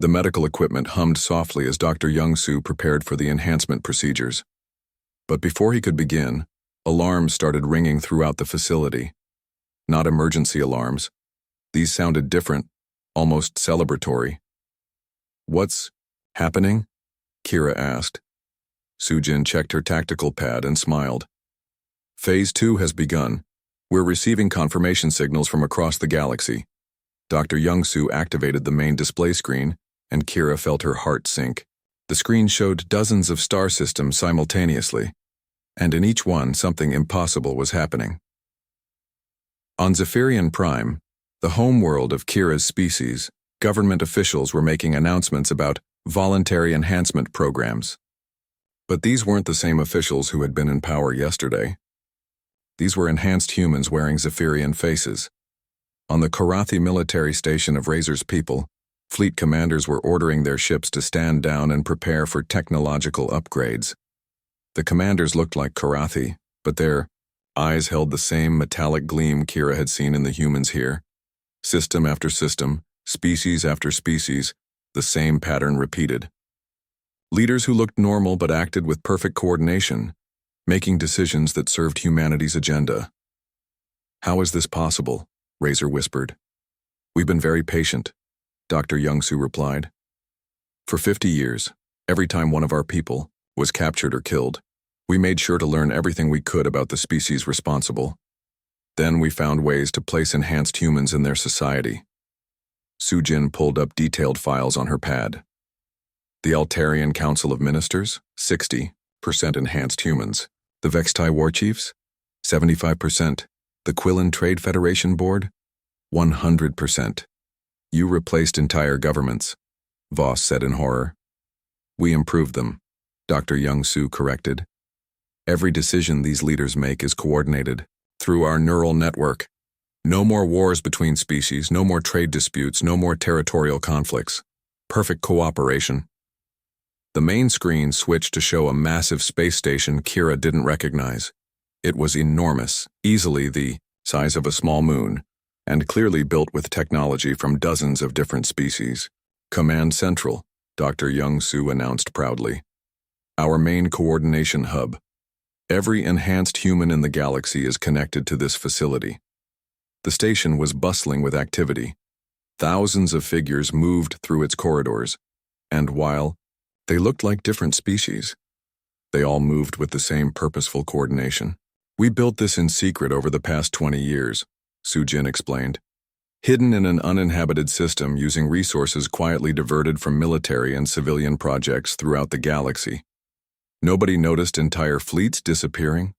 The medical equipment hummed softly as Dr. Young-Soo prepared for the enhancement procedures. But before he could begin, alarms started ringing throughout the facility. Not emergency alarms. These sounded different, almost celebratory. "What's happening?" Kira asked. Sujin checked her tactical pad and smiled. "Phase 2 has begun. We're receiving confirmation signals from across the galaxy." Dr. Young-Soo activated the main display screen, and Kira felt her heart sink. The screen showed dozens of star systems simultaneously, and in each one something impossible was happening. On Zephyrian Prime, the homeworld of Kira's species, government officials were making announcements about voluntary enhancement programs. But these weren't the same officials who had been in power yesterday. These were enhanced humans wearing Zephyrian faces. On the Karathi military station of Razor's people, fleet commanders were ordering their ships to stand down and prepare for technological upgrades. The commanders looked like Karathi, but their eyes held the same metallic gleam Kira had seen in the humans here. System after system, species after species, the same pattern repeated. Leaders who looked normal but acted with perfect coordination, making decisions that served humanity's agenda. "How is this possible?" Razor whispered. "We've been very patient," Dr. Young-Soo replied. "For 50 years, every time one of our people was captured or killed, we made sure to learn everything we could about the species responsible. Then we found ways to place enhanced humans in their society." Sujin pulled up detailed files on her pad. The Altarian Council of Ministers, 60% enhanced humans. The Vextai War Chiefs, 75%. The Quillen Trade Federation Board, 100%. "You replaced entire governments," Voss said in horror. "We improved them," Dr. Young-Soo corrected. "Every decision these leaders make is coordinated through our neural network. No more wars between species, no more trade disputes, no more territorial conflicts. Perfect cooperation." The main screen switched to show a massive space station Kira didn't recognize. It was enormous, easily the size of a small moon, and clearly built with technology from dozens of different species. "Command Central," Dr. Young-Soo announced proudly. "Our main coordination hub. Every enhanced human in the galaxy is connected to this facility." The station was bustling with activity. Thousands of figures moved through its corridors, and while they looked like different species, they all moved with the same purposeful coordination. "We built this in secret over the past 20 years, Sujin explained. "Hidden in an uninhabited system using resources quietly diverted from military and civilian projects throughout the galaxy." "Nobody noticed entire fleets disappearing?"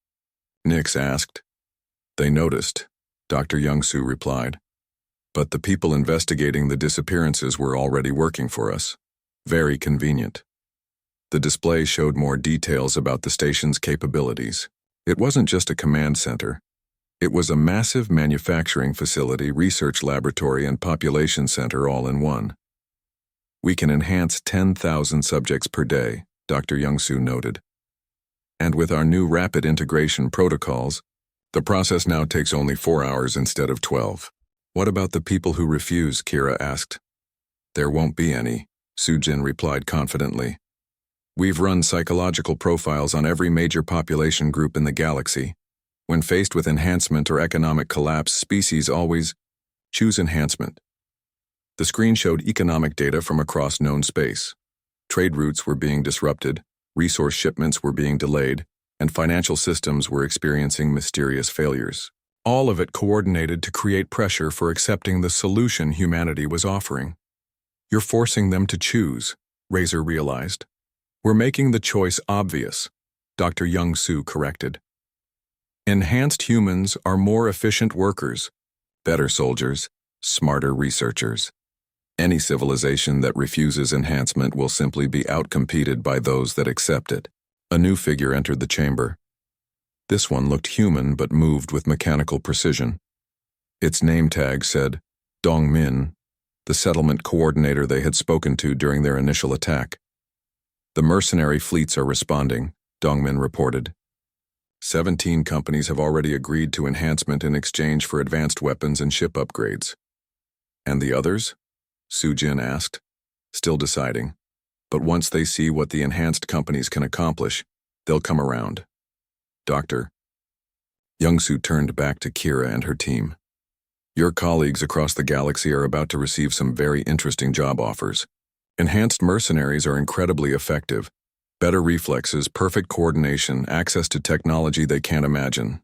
Nix asked. "They noticed," Dr. Young-Soo replied. "But the people investigating the disappearances were already working for us. Very convenient." The display showed more details about the station's capabilities. It wasn't just a command center. It was a massive manufacturing facility, research laboratory, and population center all in one. "We can enhance 10,000 subjects per day," Dr. Young-Soo noted. "And with our new rapid integration protocols, the process now takes only 4 hours instead of 12. "What about the people who refuse?" Kira asked. "There won't be any," Sujin replied confidently. "We've run psychological profiles on every major population group in the galaxy. When faced with enhancement or economic collapse, species always choose enhancement." The screen showed economic data from across known space. Trade routes were being disrupted, resource shipments were being delayed, and financial systems were experiencing mysterious failures. All of it coordinated to create pressure for accepting the solution humanity was offering. "You're forcing them to choose," Razor realized. "We're making the choice obvious," Dr. Young-Soo corrected. "Enhanced humans are more efficient workers, better soldiers, smarter researchers. Any civilization that refuses enhancement will simply be outcompeted by those that accept it." A new figure entered the chamber. This one looked human but moved with mechanical precision. Its name tag said Dong Min, the settlement coordinator they had spoken to during their initial attack. "The mercenary fleets are responding," Dongmin reported. 17 companies have already agreed to enhancement in exchange for advanced weapons and ship upgrades. "And the others?" Sujin asked. still deciding. But once they see what the enhanced companies can accomplish, they'll come around. Doctor. Young-Soo turned back to Kira and her team. Your colleagues across the galaxy are about to receive some very interesting job offers. Enhanced mercenaries are incredibly effective. Better reflexes, perfect coordination, access to technology they can't imagine.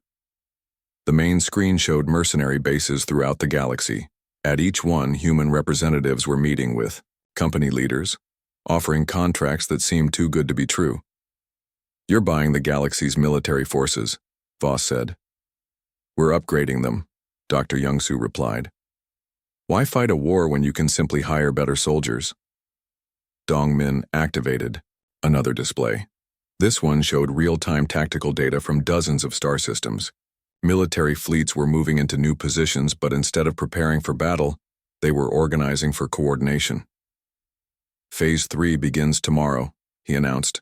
The main screen showed mercenary bases throughout the galaxy. At each one, human representatives were meeting with company leaders, offering contracts that seemed too good to be true. You're buying the galaxy's military forces, Voss said. We're upgrading them, Dr. Young-Soo replied. Why fight a war when you can simply hire better soldiers? Dongmin activated another display. This one showed real-time tactical data from dozens of star systems. Military fleets were moving into new positions, but instead of preparing for battle, they were organizing for coordination. Phase 3 begins tomorrow, he announced.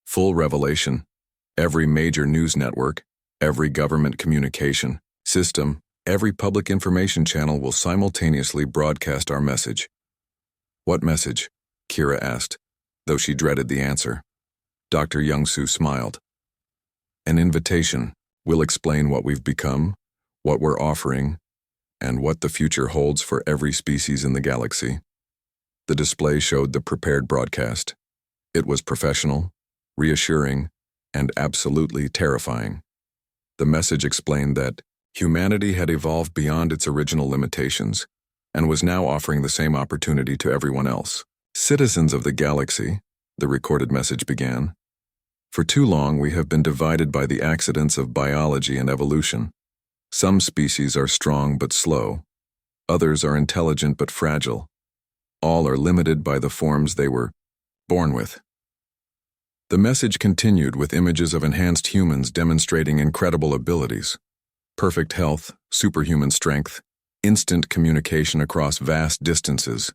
Full revelation. Every major news network, every government communication system, every public information channel will simultaneously broadcast our message. What message? Kira asked, though she dreaded the answer. Dr. Young-Soo smiled. An invitation. We'll explain what we've become, what we're offering, and what the future holds for every species in the galaxy. The display showed the prepared broadcast. It was professional, reassuring, and absolutely terrifying. The message explained that humanity had evolved beyond its original limitations and was now offering the same opportunity to everyone else. Citizens of the galaxy, the recorded message began. For too long, we have been divided by the accidents of biology and evolution. Some species are strong but slow. Others are intelligent but fragile. All are limited by the forms they were born with. The message continued with images of enhanced humans demonstrating incredible abilities. Perfect health, superhuman strength, instant communication across vast distances,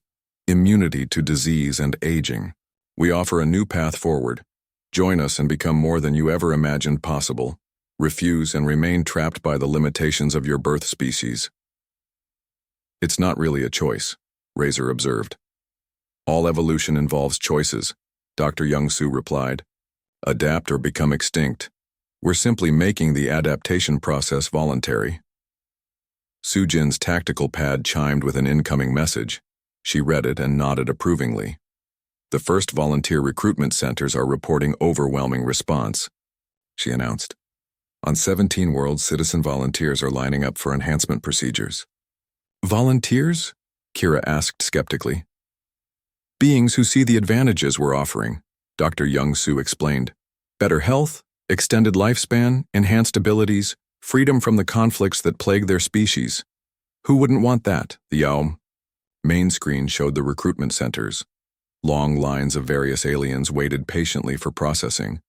immunity to disease and aging. We offer a new path forward. Join us and become more than you ever imagined possible. Refuse and remain trapped by the limitations of your birth species. It's not really a choice, Razor observed. All evolution involves choices, Dr. Young-Soo replied. Adapt or become extinct. We're simply making the adaptation process voluntary. Sujin's tactical pad chimed with an incoming message. She read it and nodded approvingly. The first volunteer recruitment centers are reporting overwhelming response, she announced. On 17 worlds, citizen volunteers are lining up for enhancement procedures. Volunteers? Kira asked skeptically. Beings who see the advantages we're offering, Dr. Young-Soo explained. Better health, extended lifespan, enhanced abilities, freedom from the conflicts that plague their species. Who wouldn't want that? The main screen showed the recruitment centers. Long lines of various aliens waited patiently for processing.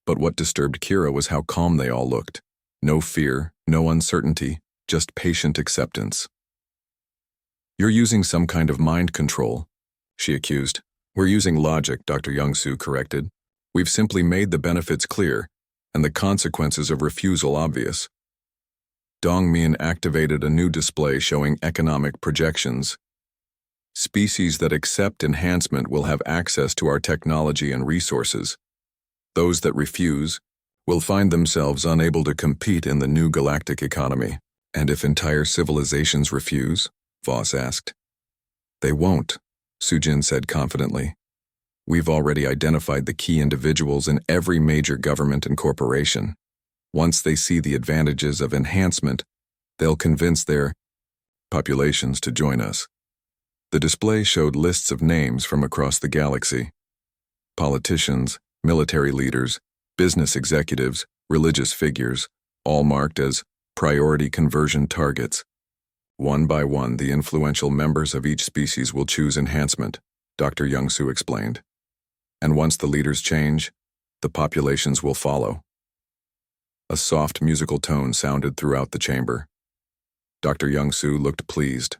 But what disturbed Kira was how calm they all looked. No fear, no uncertainty, just patient acceptance. You're using some kind of mind control, she accused. We're using logic, Dr. Young-Soo corrected. We've simply made the benefits clear, and the consequences of refusal obvious. Dongmin activated a new display showing economic projections. Species that accept enhancement will have access to our technology and resources. Those that refuse will find themselves unable to compete in the new galactic economy. And if entire civilizations refuse? Voss asked. They won't, Sujin said confidently. We've already identified the key individuals in every major government and corporation. Once they see the advantages of enhancement, they'll convince their populations to join us. The display showed lists of names from across the galaxy. Politicians, military leaders, business executives, religious figures, all marked as priority conversion targets. One by one, the influential members of each species will choose enhancement, Dr. Young-Soo explained. And once the leaders change, the populations will follow. A soft musical tone sounded throughout the chamber. Dr. Young-Soo looked pleased.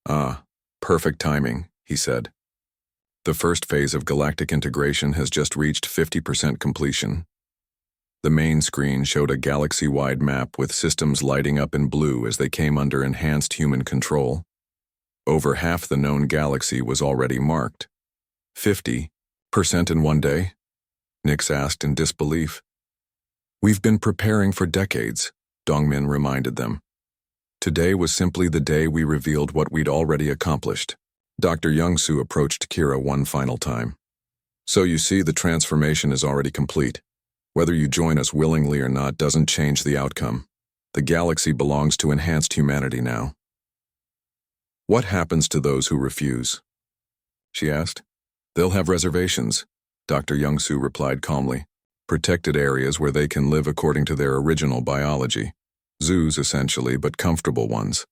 Ah, perfect timing, he said. The first phase of galactic integration has just reached 50% completion. The main screen showed a galaxy-wide map with systems lighting up in blue as they came under enhanced human control. Over half the known galaxy was already marked. 50% in one day? Nix asked in disbelief. We've been preparing for decades, Dongmin reminded them. Today was simply the day we revealed what we'd already accomplished. Dr. Youngsu approached Kira one final time. So you see, the transformation is already complete. Whether you join us willingly or not doesn't change the outcome. The galaxy belongs to enhanced humanity now. What happens to those who refuse? She asked. They'll have reservations, Dr. Youngsu replied calmly. Protected areas where they can live according to their original biology. Zoos, essentially, but comfortable ones.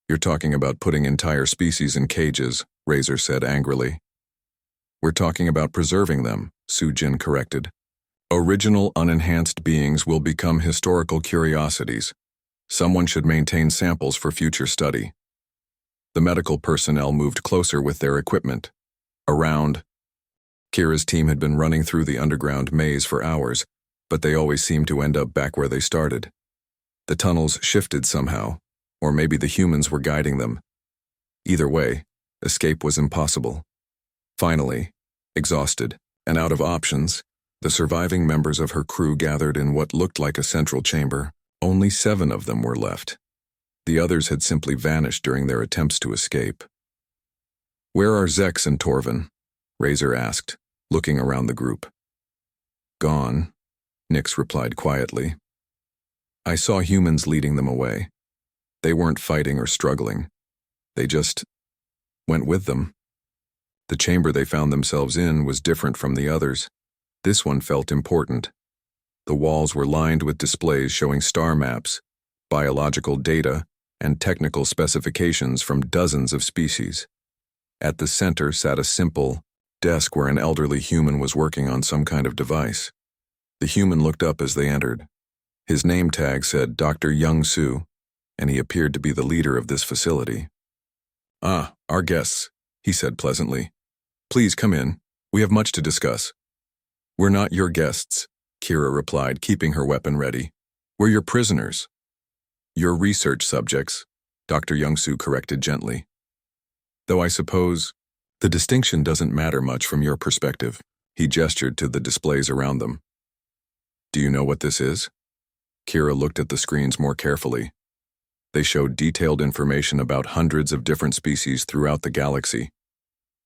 You're talking about putting entire species in cages, Razor said angrily. We're talking about preserving them, Su Jin corrected. Original unenhanced beings will become historical curiosities. Someone should maintain samples for future study. The medical personnel moved closer with their equipment. Around. Kira's team had been running through the underground maze for hours, but they always seemed to end up back where they started. The tunnels shifted somehow, or maybe the humans were guiding them. Either way, escape was impossible. Finally, exhausted and out of options, the surviving members of her crew gathered in what looked like a central chamber. Only 7 of them were left. The others had simply vanished during their attempts to escape. Where are Zex and Torvin? Razor asked, looking around the group. Gone, Nix replied quietly. I saw humans leading them away. They weren't fighting or struggling. They just went with them. The chamber they found themselves in was different from the others. This one felt important. The walls were lined with displays showing star maps, biological data, and technical specifications from dozens of species. At the center sat a simple desk where an elderly human was working on some kind of device. The human looked up as they entered. His name tag said Dr. Youngsu, and he appeared to be the leader of this facility. Ah, our guests, he said pleasantly. Please come in. We have much to discuss. We're not your guests, Kira replied, keeping her weapon ready. We're your prisoners. Your research subjects, Dr. Youngsu corrected gently. Though I suppose the distinction doesn't matter much from your perspective, he gestured to the displays around them. Do you know what this is? Kira looked at the screens more carefully. They showed detailed information about hundreds of different species throughout the galaxy.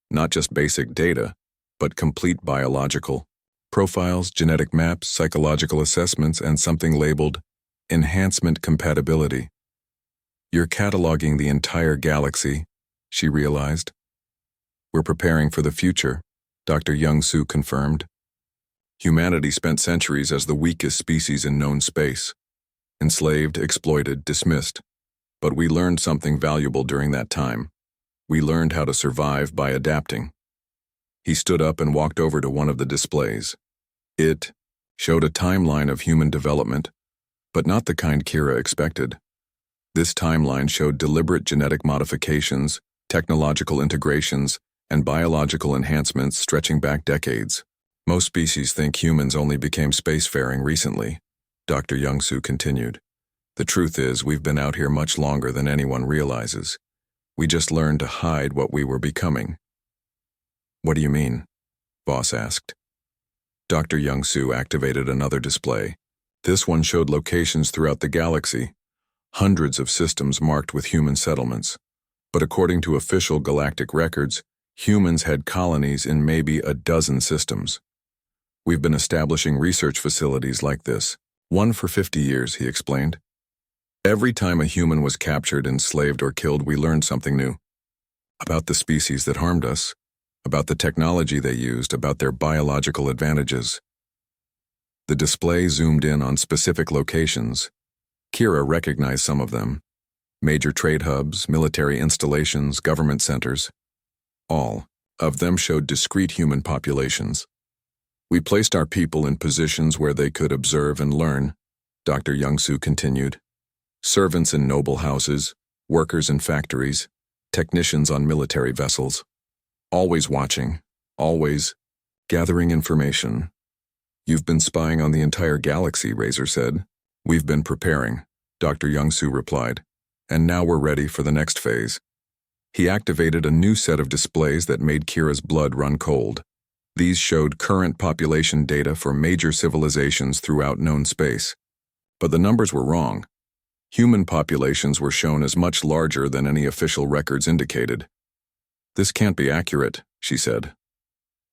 Not just basic data, but complete biological profiles, genetic maps, psychological assessments, and something labeled enhancement compatibility. You're cataloging the entire galaxy, she realized. We're preparing for the future, Dr. Youngsu confirmed. Humanity spent centuries as the weakest species in known space. Enslaved, exploited, dismissed. But we learned something valuable during that time. We learned how to survive by adapting. He stood up and walked over to one of the displays. It showed a timeline of human development, but not the kind Kira expected. This timeline showed deliberate genetic modifications, technological integrations, and biological enhancements stretching back decades. Most species think humans only became spacefaring recently, Dr. Youngsu continued. The truth is, we've been out here much longer than anyone realizes. We just learned to hide what we were becoming. What do you mean? Boss asked. Dr. Youngsu activated another display. This one showed locations throughout the galaxy, hundreds of systems marked with human settlements. But according to official galactic records, humans had colonies in maybe a dozen systems. We've been establishing research facilities like this, one for 50 years, he explained. Every time a human was captured, enslaved, or killed, we learned something new. About the species that harmed us, about the technology they used, about their biological advantages. The display zoomed in on specific locations. Kira recognized some of them. Major trade hubs, military installations, government centers. All of them showed discrete human populations. We placed our people in positions where they could observe and learn, Dr. Youngsu continued. Servants in noble houses, workers in factories, technicians on military vessels. Always watching, always gathering information. You've been spying on the entire galaxy, Razor said. We've been preparing, Dr. Youngsu replied. And now we're ready for the next phase. He activated a new set of displays that made Kira's blood run cold. These showed current population data for major civilizations throughout known space. But the numbers were wrong. Human populations were shown as much larger than any official records indicated. "This can't be accurate," she said.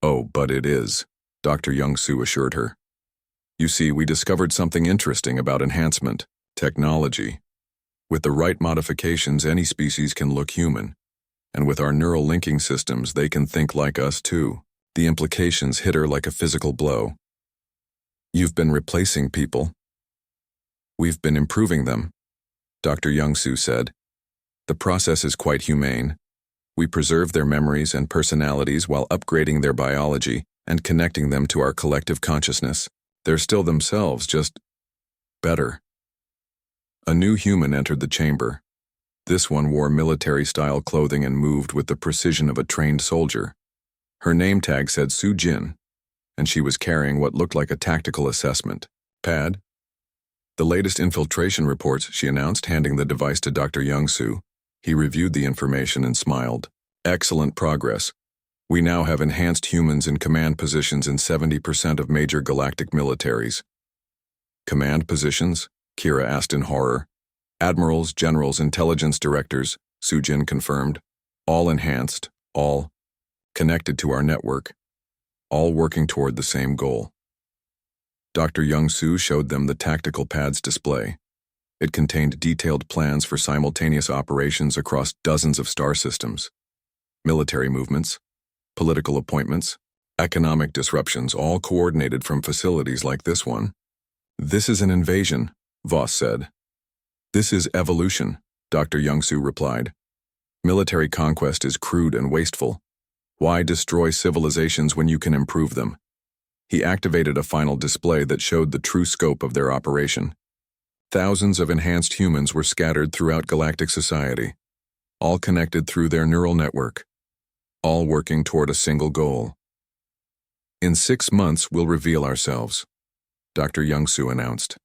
"Oh, but it is," Dr. Young-Soo assured her. "You see, we discovered something interesting about enhancement, technology. With the right modifications, any species can look human. And with our neural linking systems, they can think like us too." The implications hit her like a physical blow. "You've been replacing people." "We've been improving them," Dr. Young-Soo said. "The process is quite humane. We preserve their memories and personalities while upgrading their biology and connecting them to our collective consciousness. They're still themselves, just better." A new human entered the chamber. This one wore military-style clothing and moved with the precision of a trained soldier. Her name tag said Soo Jin, and she was carrying what looked like a tactical assessment pad. "The latest infiltration reports," she announced, handing the device to Dr. Young-Soo. He reviewed the information and smiled. "Excellent progress. We now have enhanced humans in command positions in 70% of major galactic militaries." "Command positions?" Kira asked in horror. "Admirals, generals, intelligence directors," Soo Jin confirmed. "All enhanced, all connected to our network, all working toward the same goal." Dr. Young-Soo showed them the tactical pad's display. It contained detailed plans for simultaneous operations across dozens of star systems. Military movements, political appointments, economic disruptions, all coordinated from facilities like this one. "This is an invasion," Voss said. "This is evolution," Dr. Young-Soo replied. "Military conquest is crude and wasteful. Why destroy civilizations when you can improve them?" He activated a final display that showed the true scope of their operation. Thousands of enhanced humans were scattered throughout galactic society, all connected through their neural network, all working toward a single goal. "In 6 months, we'll reveal ourselves," Dr. Young-Soo announced.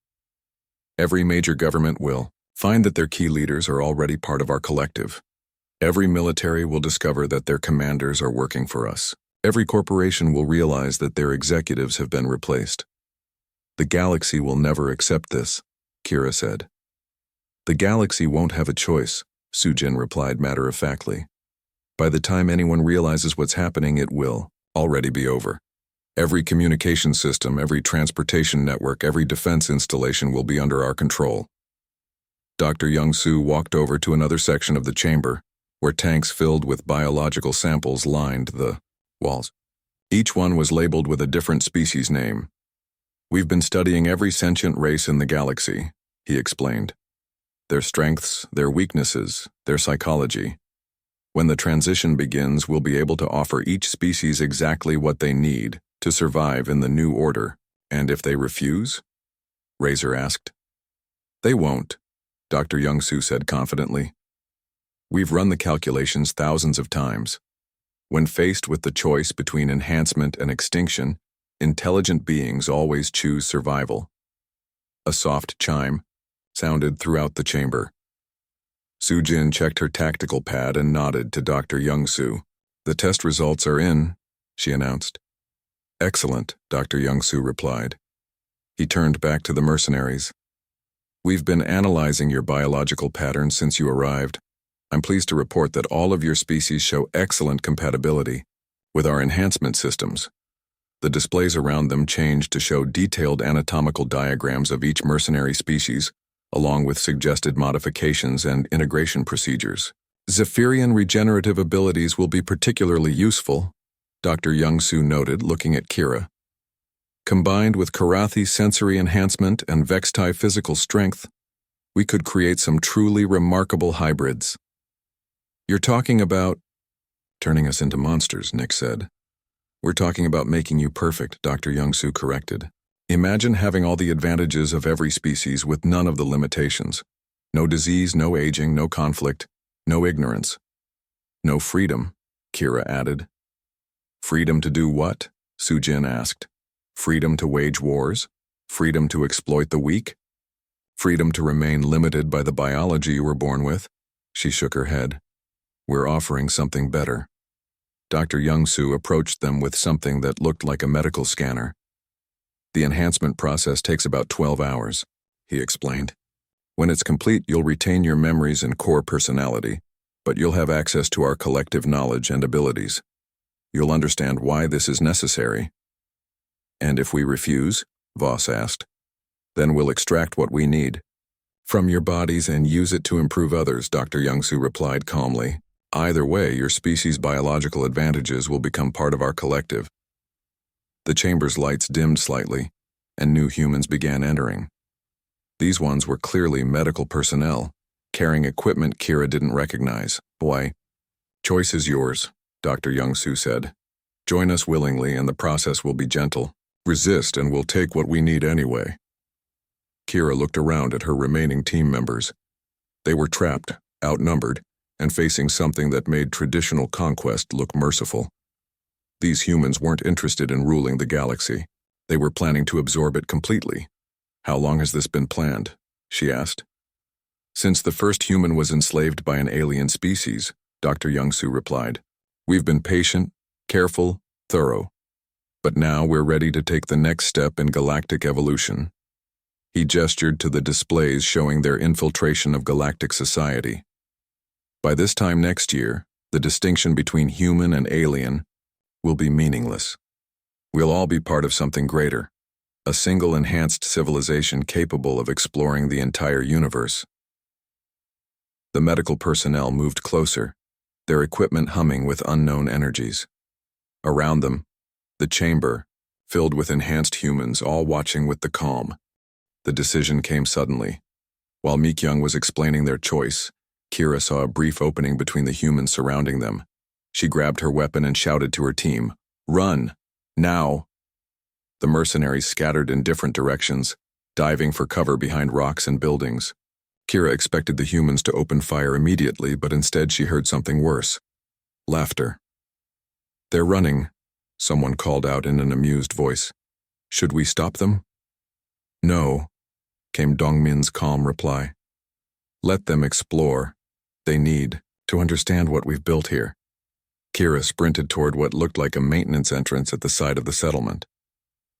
"Every major government will find that their key leaders are already part of our collective. Every military will discover that their commanders are working for us. Every corporation will realize that their executives have been replaced. The galaxy will never accept this," Kira said. "The galaxy won't have a choice," Soo Jin replied matter-of-factly. "By the time anyone realizes what's happening, it will already be over. Every communication system, every transportation network, every defense installation will be under our control." Dr. Young-Soo walked over to another section of the chamber, where tanks filled with biological samples lined the walls. Each one was labeled with a different species name. "We've been studying every sentient race in the galaxy," he explained. "Their strengths, their weaknesses, their psychology. When the transition begins, we'll be able to offer each species exactly what they need to survive in the new order." "And if they refuse?" Razor asked. "They won't," Dr. Young-Soo said confidently. "We've run the calculations thousands of times. When faced with the choice between enhancement and extinction, intelligent beings always choose survival." A soft chime sounded throughout the chamber. Soo Jin checked her tactical pad and nodded to Dr. Young-Soo. "The test results are in," she announced. "Excellent," Dr. Young-Soo replied. He turned back to the mercenaries. "We've been analyzing your biological patterns since you arrived. I'm pleased to report that all of your species show excellent compatibility with our enhancement systems." The displays around them changed to show detailed anatomical diagrams of each mercenary species, along with suggested modifications and integration procedures. "Zephyrian regenerative abilities will be particularly useful," Dr. Young-Soo noted, looking at Kira. "Combined with Karathi sensory enhancement and Vextai physical strength, we could create some truly remarkable hybrids." "You're talking about turning us into monsters," Nick said. "We're talking about making you perfect," Dr. Young-Soo corrected. "Imagine having all the advantages of every species with none of the limitations. No disease, no aging, no conflict, no ignorance. No freedom," Kira added. "Freedom to do what?" Soo Jin asked. "Freedom to wage wars? Freedom to exploit the weak? Freedom to remain limited by the biology you were born with?" She shook her head. We're offering something better. Dr. Young-soo approached them with something that looked like a medical scanner. The enhancement process takes about 12 hours, he explained. When it's complete, you'll retain your memories and core personality, but you'll have access to our collective knowledge and abilities. You'll understand why this is necessary. And if we refuse, Voss asked, then we'll extract what we need from your bodies and use it to improve others, Dr. Young-soo replied calmly. Either way, your species' biological advantages will become part of our collective. The chamber's lights dimmed slightly, and new humans began entering. These ones were clearly medical personnel, carrying equipment Kira didn't recognize. Why? Choice is yours, Dr. Young-soo said. Join us willingly and the process will be gentle. Resist and we'll take what we need anyway. Kira looked around at her remaining team members. They were trapped, outnumbered, and facing something that made traditional conquest look merciful. These humans weren't interested in ruling the galaxy. They were planning to absorb it completely. How long has this been planned? She asked. Since the first human was enslaved by an alien species, Dr. Young-soo replied. We've been patient, careful, thorough. But now we're ready to take the next step in galactic evolution. He gestured to the displays showing their infiltration of galactic society. By this time next year, the distinction between human and alien will be meaningless. We'll all be part of something greater, a single enhanced civilization capable of exploring the entire universe. The medical personnel moved closer, their equipment humming with unknown energies. Around them, the chamber, filled with enhanced humans, all watching with the calm. The decision came suddenly. While Mi-kyung was explaining their choice, Kira saw a brief opening between the humans surrounding them. She grabbed her weapon and shouted to her team, "Run! Now!" The mercenaries scattered in different directions, diving for cover behind rocks and buildings. Kira expected the humans to open fire immediately, but instead she heard something worse. Laughter. "They're running," someone called out in an amused voice. "Should we stop them?" "No," came Dongmin's calm reply. "Let them explore. They need to understand what we've built here." Kira sprinted toward what looked like a maintenance entrance at the side of the settlement.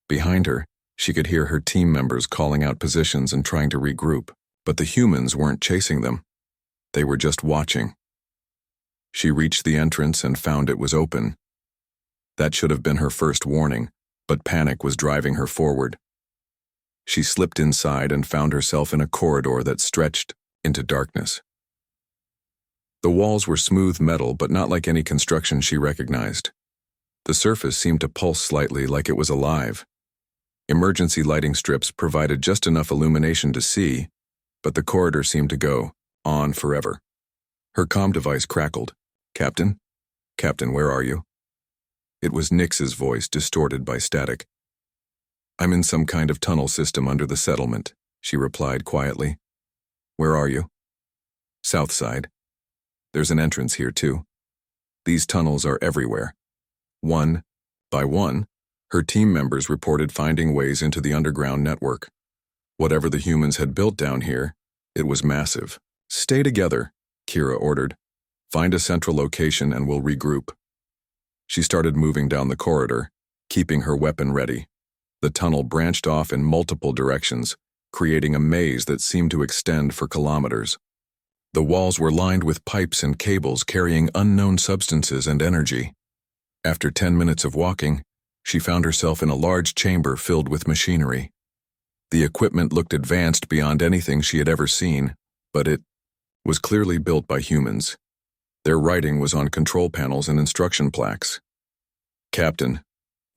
Behind her, she could hear her team members calling out positions and trying to regroup, but the humans weren't chasing them. They were just watching. She reached the entrance and found it was open. That should have been her first warning, but panic was driving her forward. She slipped inside and found herself in a corridor that stretched into darkness. The walls were smooth metal, but not like any construction she recognized. The surface seemed to pulse slightly, like it was alive. Emergency lighting strips provided just enough illumination to see, but the corridor seemed to go on forever. Her comm device crackled. "Captain? Captain, where are you?" It was Nix's voice, distorted by static. "I'm in some kind of tunnel system under the settlement," she replied quietly. "Where are you?" "South side. There's an entrance here, too. These tunnels are everywhere." One by one, her team members reported finding ways into the underground network. Whatever the humans had built down here, it was massive. "Stay together," Kira ordered. "Find a central location and we'll regroup." She started moving down the corridor, keeping her weapon ready. The tunnel branched off in multiple directions, creating a maze that seemed to extend for kilometers. The walls were lined with pipes and cables carrying unknown substances and energy. After 10 minutes of walking, she found herself in a large chamber filled with machinery. The equipment looked advanced beyond anything she had ever seen, but it was clearly built by humans. Their writing was on control panels and instruction plaques. "Captain,"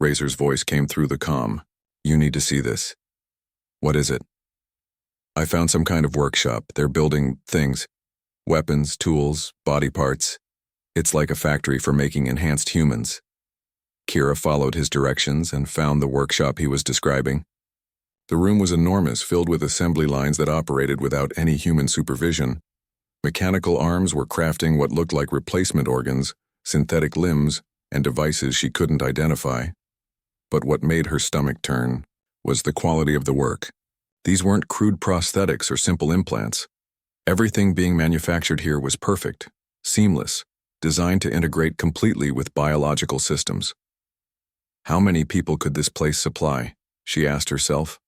Razor's voice came through the comm. "You need to see this." "What is it?" "I found some kind of workshop. They're building things. Weapons, tools, body parts. It's like a factory for making enhanced humans." Kira followed his directions and found the workshop he was describing. The room was enormous, filled with assembly lines that operated without any human supervision. Mechanical arms were crafting what looked like replacement organs, synthetic limbs, and devices she couldn't identify. But what made her stomach turn was the quality of the work. These weren't crude prosthetics or simple implants. Everything being manufactured here was perfect, seamless, designed to integrate completely with biological systems. How many people could this place supply? She asked herself.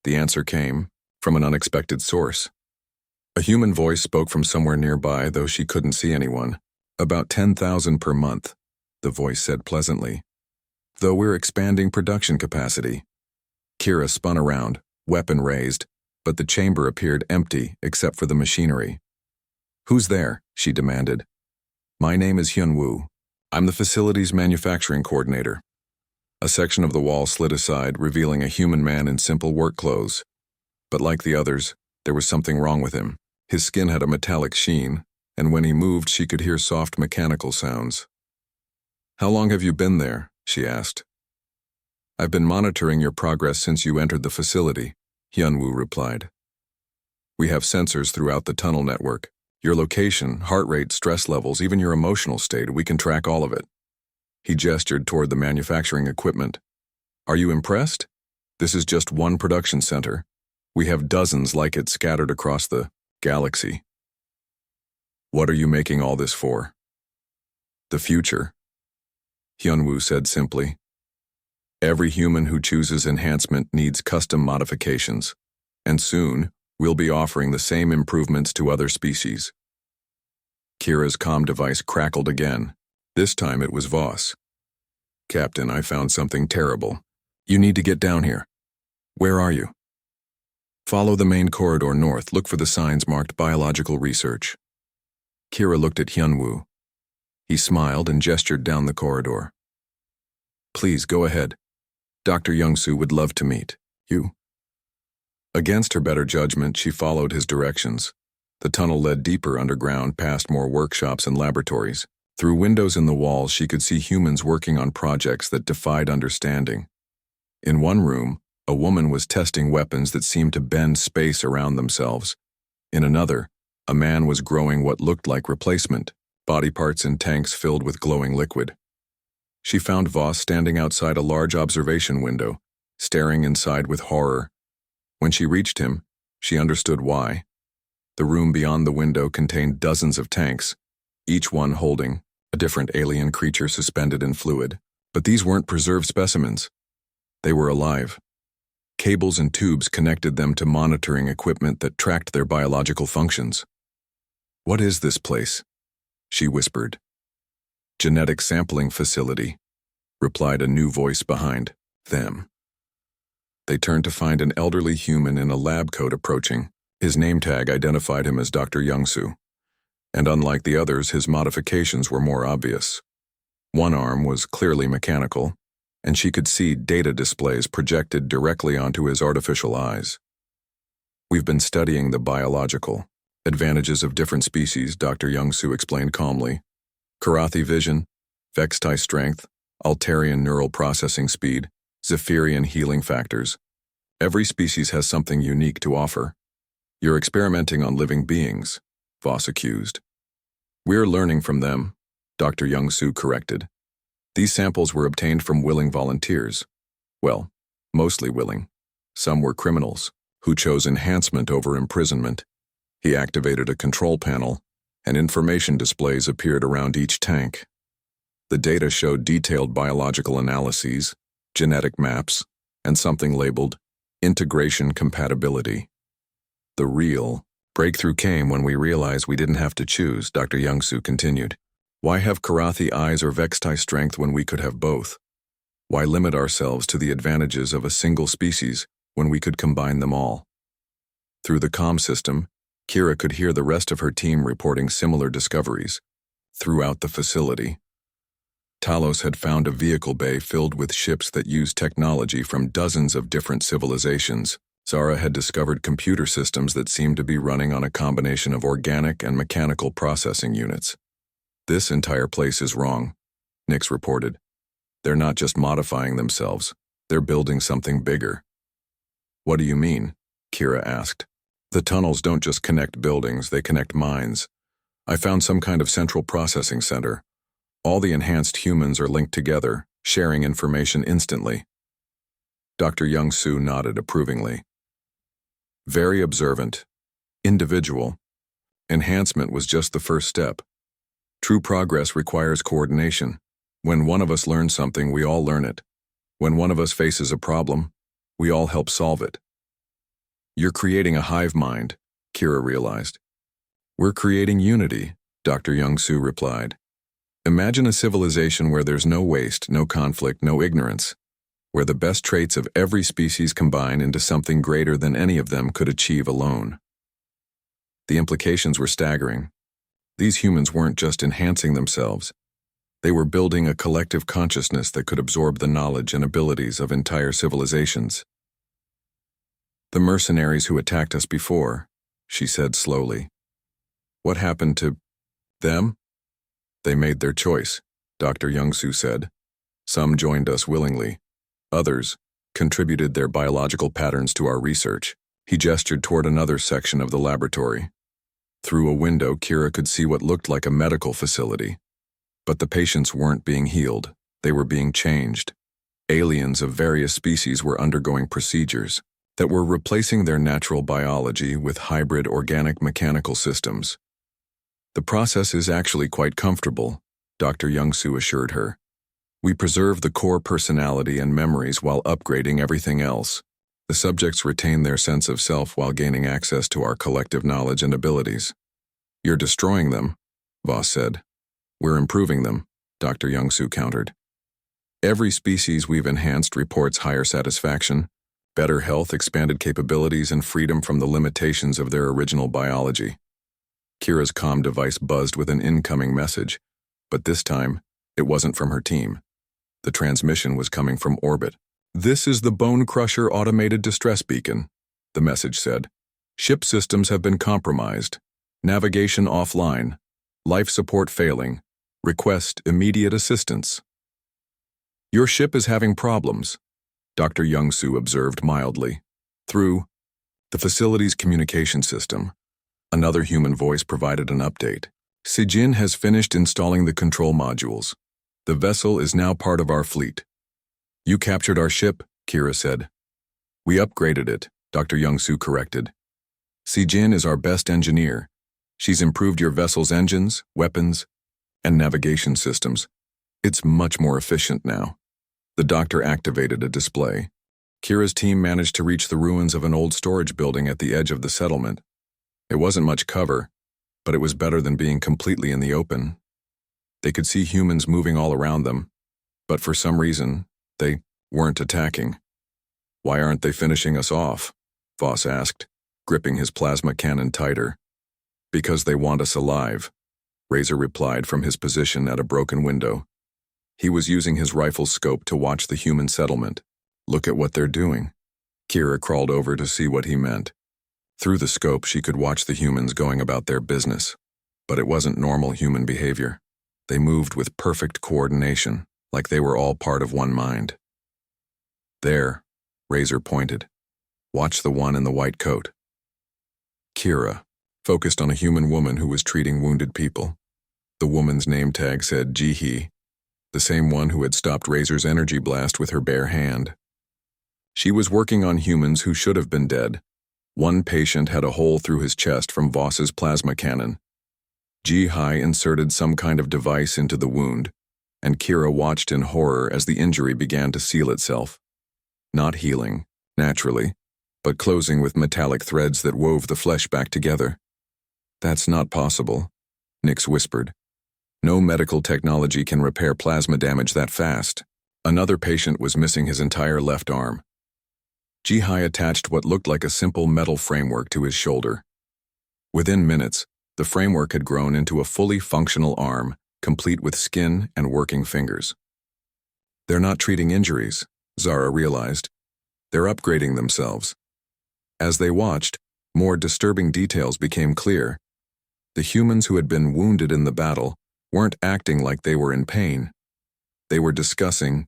The answer came from an unexpected source. A human voice spoke from somewhere nearby, though she couldn't see anyone. About 10,000 per month, the voice said pleasantly. Though we're expanding production capacity. Kira spun around, weapon raised, but the chamber appeared empty except for the machinery. Who's there? She demanded. My name is Hyun-woo. I'm the facility's manufacturing coordinator. A section of the wall slid aside, revealing a human man in simple work clothes. But like the others, there was something wrong with him. His skin had a metallic sheen, and when he moved, she could hear soft mechanical sounds. How long have you been there? She asked. I've been monitoring your progress since you entered the facility, Hyun-woo replied. We have sensors throughout the tunnel network. Your location, heart rate, stress levels, even your emotional state, we can track all of it. He gestured toward the manufacturing equipment. Are you impressed? This is just one production center. We have dozens like it scattered across the galaxy. What are you making all this for? The future, Hyun-woo said simply. Every human who chooses enhancement needs custom modifications, and soon we'll be offering the same improvements to other species. Kira's comm device crackled again. This time it was Voss. Captain, I found something terrible. You need to get down here. Where are you? Follow the main corridor north. Look for the signs marked biological research. Kira looked at Hyun-woo. He smiled and gestured down the corridor. Please go ahead. Dr. Young-soo would love to meet you. Against her better judgment, she followed his directions. The tunnel led deeper underground past more workshops and laboratories. Through windows in the walls, she could see humans working on projects that defied understanding. In one room, a woman was testing weapons that seemed to bend space around themselves. In another, a man was growing what looked like replacement, body parts in tanks filled with glowing liquid. She found Voss standing outside a large observation window, staring inside with horror. When she reached him, she understood why. The room beyond the window contained dozens of tanks, each one holding a different alien creature suspended in fluid. But these weren't preserved specimens. They were alive. Cables and tubes connected them to monitoring equipment that tracked their biological functions. What is this place? She whispered. Genetic sampling facility, replied a new voice behind them. They turned to find an elderly human in a lab coat approaching. His name tag identified him as Dr. Young-soo. And unlike the others, his modifications were more obvious. One arm was clearly mechanical, and she could see data displays projected directly onto his artificial eyes. We've been studying the biological advantages of different species, Dr. Young-soo explained calmly. Karathi vision, Vexti strength, Altarian neural processing speed, Zephyrian healing factors. Every species has something unique to offer. You're experimenting on living beings, Voss accused. We're learning from them, Dr. Young-soo corrected. These samples were obtained from willing volunteers. Well, mostly willing. Some were criminals, who chose enhancement over imprisonment. He activated a control panel, and information displays appeared around each tank. The data showed detailed biological analyses, genetic maps, and something labeled integration compatibility. The real breakthrough came when we realized we didn't have to choose, Dr. Young-soo continued. Why have Karathi eyes or Vexti strength when we could have both? Why limit ourselves to the advantages of a single species when we could combine them all? Through the comm system, Kira could hear the rest of her team reporting similar discoveries throughout the facility. Talos had found a vehicle bay filled with ships that used technology from dozens of different civilizations. Zara had discovered computer systems that seemed to be running on a combination of organic and mechanical processing units. This entire place is wrong, Nix reported. They're not just modifying themselves, they're building something bigger. What do you mean? Kira asked. The tunnels don't just connect buildings, they connect minds. I found some kind of central processing center. All the enhanced humans are linked together, sharing information instantly. Dr. Young-soo nodded approvingly. Very observant. Individual. Enhancement was just the first step. True progress requires coordination. When one of us learns something, we all learn it. When one of us faces a problem, we all help solve it. You're creating a hive mind, Kira realized. We're creating unity, Dr. Young-Soo replied. Imagine a civilization where there's no waste, no conflict, no ignorance, where the best traits of every species combine into something greater than any of them could achieve alone. The implications were staggering. These humans weren't just enhancing themselves. They were building a collective consciousness that could absorb the knowledge and abilities of entire civilizations. The mercenaries who attacked us before, she said slowly. What happened to them? They made their choice, Dr. Young-Soo said. Some joined us willingly. Others contributed their biological patterns to our research. He gestured toward another section of the laboratory. Through a window, Kira could see what looked like a medical facility. But the patients weren't being healed. They were being changed. Aliens of various species were undergoing procedures that were replacing their natural biology with hybrid organic mechanical systems. The process is actually quite comfortable, Dr. Young-Soo assured her. We preserve the core personality and memories while upgrading everything else. The subjects retain their sense of self while gaining access to our collective knowledge and abilities. You're destroying them, Voss said. We're improving them, Dr. Young-Soo countered. Every species we've enhanced reports higher satisfaction, better health, expanded capabilities, and freedom from the limitations of their original biology. Kira's comm device buzzed with an incoming message, but this time, it wasn't from her team. The transmission was coming from orbit. This is the Bone Crusher Automated Distress Beacon, the message said. Ship systems have been compromised. Navigation offline. Life support failing. Request immediate assistance. Your ship is having problems, Dr. Young-Soo observed mildly. Through the facility's communication system, another human voice provided an update. Sijin has finished installing the control modules. The vessel is now part of our fleet. You captured our ship, Kira said. We upgraded it, Dr. Young-Soo corrected. Sijin is our best engineer. She's improved your vessel's engines, weapons, and navigation systems. It's much more efficient now. The doctor activated a display. Kira's team managed to reach the ruins of an old storage building at the edge of the settlement. It wasn't much cover, but it was better than being completely in the open. They could see humans moving all around them, but for some reason, they weren't attacking. Why aren't they finishing us off? Voss asked, gripping his plasma cannon tighter. Because they want us alive, Razor replied from his position at a broken window. He was using his rifle scope to watch the human settlement. Look at what they're doing. Kira crawled over to see what he meant. Through the scope, she could watch the humans going about their business. But it wasn't normal human behavior. They moved with perfect coordination, like they were all part of one mind. There, Razor pointed. Watch the one in the white coat. Kira focused on a human woman who was treating wounded people. The woman's name tag said Ji-hee, the same one who had stopped Razor's energy blast with her bare hand. She was working on humans who should have been dead. One patient had a hole through his chest from Voss's plasma cannon. Ji-hee inserted some kind of device into the wound, and Kira watched in horror as the injury began to seal itself. Not healing, naturally, but closing with metallic threads that wove the flesh back together. That's not possible, Nix whispered. No medical technology can repair plasma damage that fast. Another patient was missing his entire left arm. Ji-hee attached what looked like a simple metal framework to his shoulder. Within minutes, the framework had grown into a fully functional arm, complete with skin and working fingers. They're not treating injuries, Zara realized. They're upgrading themselves. As they watched, more disturbing details became clear. The humans who had been wounded in the battle weren't acting like they were in pain. They were discussing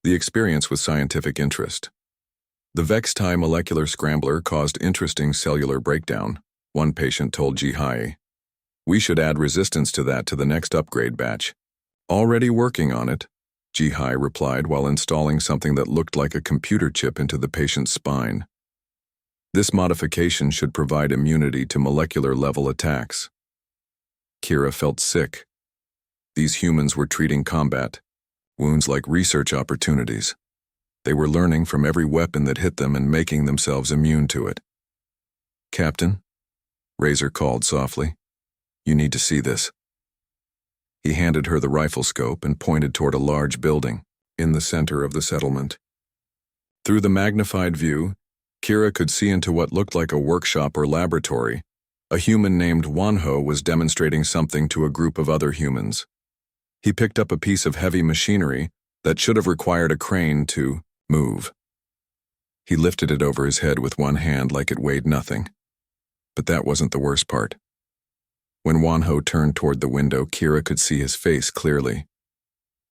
the experience with scientific interest. The Vex-Tie molecular scrambler caused interesting cellular breakdown, one patient told Ji-hee. We should add resistance to that to the next upgrade batch. Already working on it, Ji-hee replied while installing something that looked like a computer chip into the patient's spine. This modification should provide immunity to molecular-level attacks. Kira felt sick. These humans were treating combat wounds like research opportunities. They were learning from every weapon that hit them and making themselves immune to it. "Captain," Razor called softly, "you need to see this." He handed her the rifle scope and pointed toward a large building in the center of the settlement. Through the magnified view, Kira could see into what looked like a workshop or laboratory. A human named Wanho was demonstrating something to a group of other humans. He picked up a piece of heavy machinery that should have required a crane to move. He lifted it over his head with one hand like it weighed nothing. But that wasn't the worst part. When Wanho turned toward the window, Kira could see his face clearly.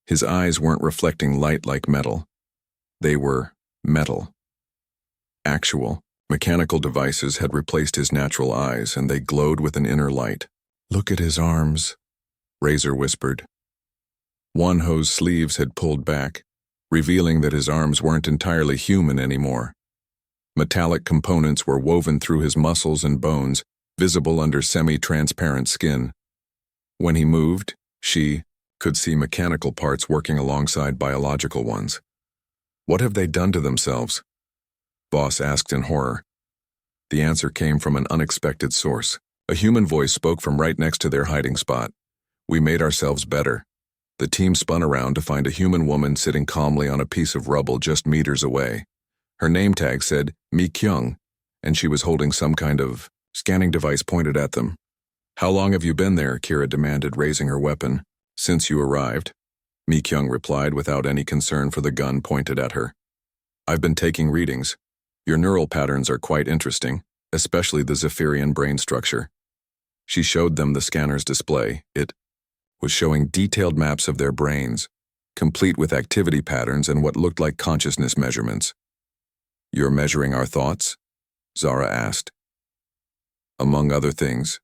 His eyes weren't reflecting light like metal. They were metal. Actual, mechanical devices had replaced his natural eyes, and they glowed with an inner light. "Look at his arms," Razor whispered. Wanho's sleeves had pulled back, revealing that his arms weren't entirely human anymore. Metallic components were woven through his muscles and bones, visible under semi-transparent skin. When he moved, she could see mechanical parts working alongside biological ones. "What have they done to themselves?" Voss asked in horror. The answer came from an unexpected source. A human voice spoke from right next to their hiding spot. "We made ourselves better." The team spun around to find a human woman sitting calmly on a piece of rubble just meters away. Her name tag said Mi Kyung, and she was holding some kind of scanning device pointed at them. "How long have you been there?" Kira demanded, raising her weapon. "Since you arrived," Mi Kyung replied without any concern for the gun pointed at her. "I've been taking readings. Your neural patterns are quite interesting, especially the Zephyrian brain structure." She showed them the scanner's display. It was showing detailed maps of their brains, complete with activity patterns and what looked like consciousness measurements. "You're measuring our thoughts?" Zara asked. "Among other things,"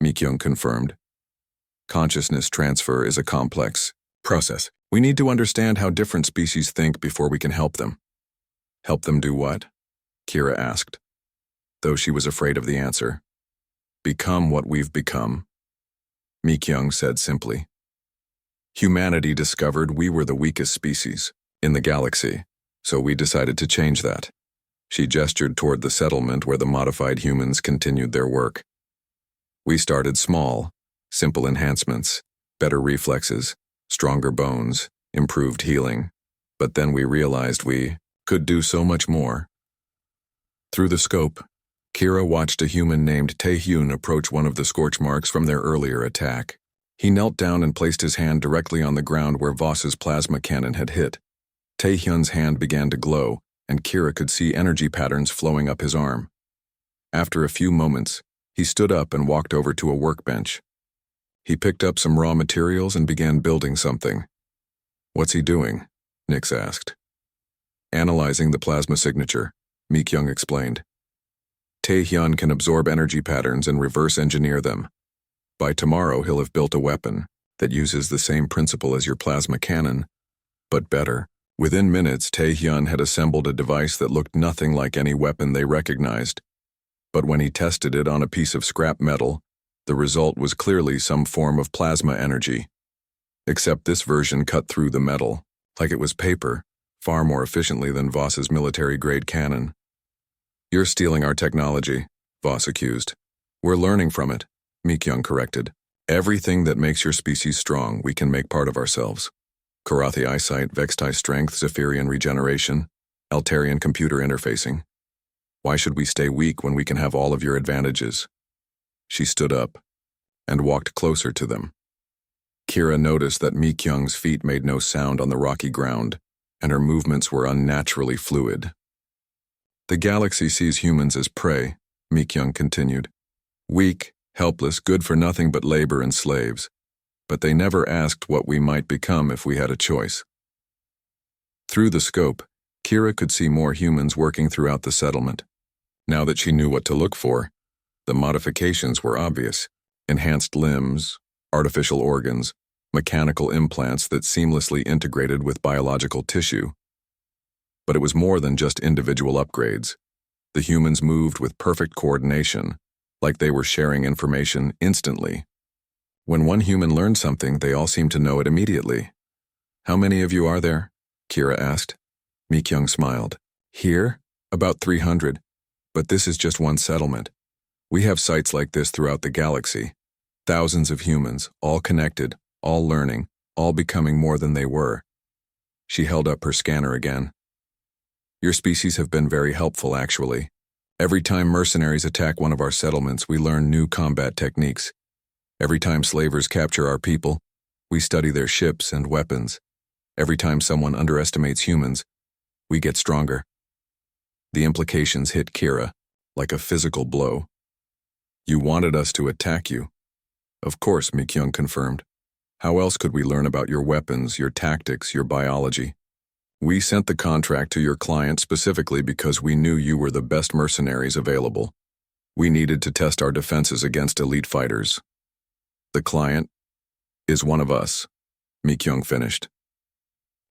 Mi Kyung confirmed. "Consciousness transfer is a complex process. We need to understand how different species think before we can help them." "Help them do what?" Kira asked, though she was afraid of the answer. "Become what we've become," Mi Kyung said simply. "Humanity discovered we were the weakest species in the galaxy, so we decided to change that." She gestured toward the settlement where the modified humans continued their work. "We started small, simple enhancements, better reflexes, stronger bones, improved healing, but then we realized we could do so much more." Through the scope, Kira watched a human named Taehyun approach one of the scorch marks from their earlier attack. He knelt down and placed his hand directly on the ground where Voss's plasma cannon had hit. Taehyun's hand began to glow, and Kira could see energy patterns flowing up his arm. After a few moments, he stood up and walked over to a workbench. He picked up some raw materials and began building something. "What's he doing?" Nix asked. "Analyzing the plasma signature," Mi Kyung explained. "Taehyun can absorb energy patterns and reverse engineer them. By tomorrow he'll have built a weapon that uses the same principle as your plasma cannon, but better." Within minutes, Taehyun had assembled a device that looked nothing like any weapon they recognized. But when he tested it on a piece of scrap metal, the result was clearly some form of plasma energy. Except this version cut through the metal, like it was paper, far more efficiently than Voss's military-grade cannon. "You're stealing our technology," Voss accused. "We're learning from it," Mi Kyung corrected. "Everything that makes your species strong, we can make part of ourselves. Karathi eyesight, Vextai strength, Zephyrian regeneration, Altarian computer interfacing. Why should we stay weak when we can have all of your advantages?" She stood up and walked closer to them. Kira noticed that Mi Kyung's feet made no sound on the rocky ground, and her movements were unnaturally fluid. "The galaxy sees humans as prey," Mi Kyung continued. "Weak, helpless, good for nothing but labor and slaves. But they never asked what we might become if we had a choice." Through the scope, Kira could see more humans working throughout the settlement. Now that she knew what to look for, the modifications were obvious. Enhanced limbs, artificial organs, mechanical implants that seamlessly integrated with biological tissue. But it was more than just individual upgrades. The humans moved with perfect coordination, like they were sharing information instantly. When one human learned something, they all seemed to know it immediately. How many of you are there? Kira asked. Mi-kyung smiled. Here? About 300. But this is just one settlement. We have sites like this throughout the galaxy. Thousands of humans, all connected, all learning, all becoming more than they were. She held up her scanner again. Your species have been very helpful, actually. Every time mercenaries attack one of our settlements, we learn new combat techniques. Every time slavers capture our people, we study their ships and weapons. Every time someone underestimates humans, we get stronger. The implications hit Kira like a physical blow. You wanted us to attack you. Of course, Mi-kyung confirmed. How else could we learn about your weapons, your tactics, your biology? We sent the contract to your client specifically because we knew you were the best mercenaries available. We needed to test our defenses against elite fighters. The client is one of us, Mi-kyung finished.